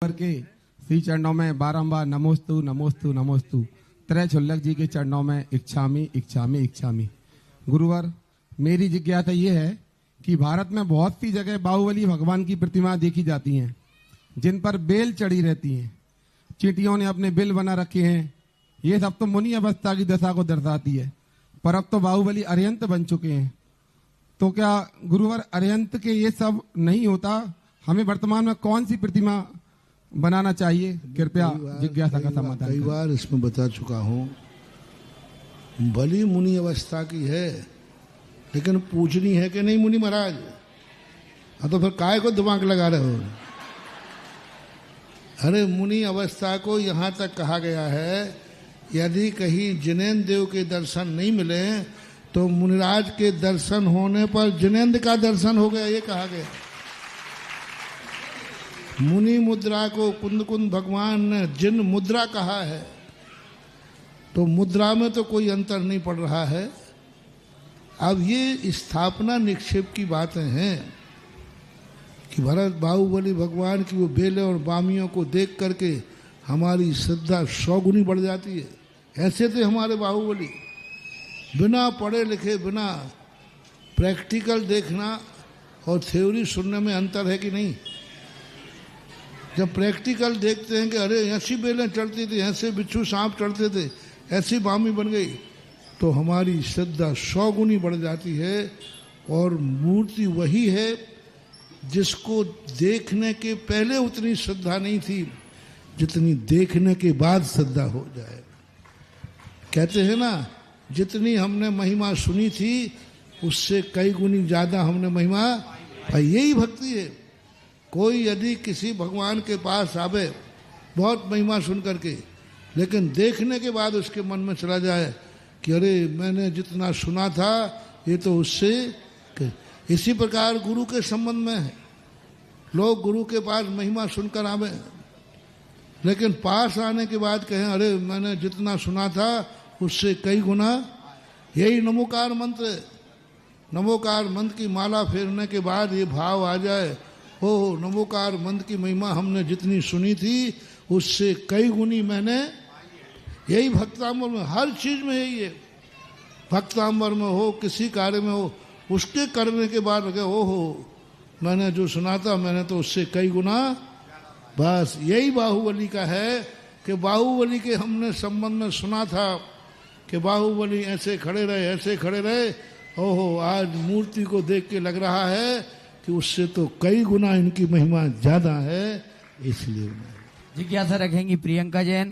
के श्री चरणों में बारंबार नमोस्तु नमोस्तु नमोस्तु त्रय छुल्लक जी के चरणों में इच्छामी इच्छामी इच्छामी। गुरुवर, मेरी जिज्ञासा ये है कि भारत में बहुत सी जगह बाहुबली भगवान की प्रतिमा देखी जाती हैं जिन पर बेल चढ़ी रहती हैं। चींटियों ने अपने बिल बना रखे हैं। ये सब तो मुनि अवस्था की दशा को दर्शाती है, पर अब तो बाहुबली अरिहंत बन चुके हैं। तो क्या गुरुवर अरिहंत के ये सब नहीं होता? हमें वर्तमान में कौन सी प्रतिमा बनाना चाहिए? कृपया जिज्ञासा का समाधान। कई बार इसमें बता चुका हूँ, बलि मुनि अवस्था की है, लेकिन पूजनी है कि नहीं मुनि महाराज? हाँ, तो फिर काय को दिमाग लगा रहे हो? अरे मुनि अवस्था को यहाँ तक कहा गया है, यदि कहीं जिनेन्द्र देव के दर्शन नहीं मिले तो मुनिराज के दर्शन होने पर जिनेन्द्र का दर्शन हो गया, ये कहा गया। मुनि मुद्रा को कुंद कुंद भगवान ने जिन मुद्रा कहा है, तो मुद्रा में तो कोई अंतर नहीं पड़ रहा है। अब ये स्थापना निक्षेप की बातें हैं कि भरत बाहुबली भगवान की वो बेले और बामियों को देख करके हमारी श्रद्धा 100 गुनी बढ़ जाती है। ऐसे थे हमारे बाहुबली, बिना पढ़े लिखे, बिना प्रैक्टिकल देखना और थ्योरी सुनने में अंतर है कि नहीं? जब प्रैक्टिकल देखते हैं कि अरे ऐसी बेलें चढ़ती थी, ऐसे बिच्छू सांप चढ़ते थे, ऐसी बामी बन गई, तो हमारी श्रद्धा 100 गुनी बढ़ जाती है। और मूर्ति वही है जिसको देखने के पहले उतनी श्रद्धा नहीं थी जितनी देखने के बाद श्रद्धा हो जाए। कहते हैं ना, जितनी हमने महिमा सुनी थी उससे कई गुनी ज्यादा हमने महिमा पाई। यही भक्ति है। कोई यदि किसी भगवान के पास आवे बहुत महिमा सुन करके, लेकिन देखने के बाद उसके मन में चला जाए कि अरे मैंने जितना सुना था ये तो उससे। इसी प्रकार गुरु के संबंध में है। लोग गुरु के पास महिमा सुनकर आवे, लेकिन पास आने के बाद कहें अरे मैंने जितना सुना था उससे कई गुना। यही नमोकार मंत्र है। नमोकार मंत्र की माला फेरने के बाद ये भाव आ जाए, हो नमोकार मंत्र की महिमा हमने जितनी सुनी थी उससे कई गुनी मैंने। यही भक्तांबर में, हर चीज में यही है। भक्तांबर में हो, किसी कार्य में हो, उसके करने के बाद लगे हो मैंने जो सुना था मैंने तो उससे कई गुना। बस यही बाहुबली का है कि बाहुबली के हमने संबंध में सुना था कि बाहुबली ऐसे खड़े रहे, ऐसे खड़े रहे। ओहो, आज मूर्ति को देख के लग रहा है कि उससे तो कई गुना इनकी महिमा ज्यादा है। इसलिए जिज्ञासा रखेंगी प्रियंका जैन।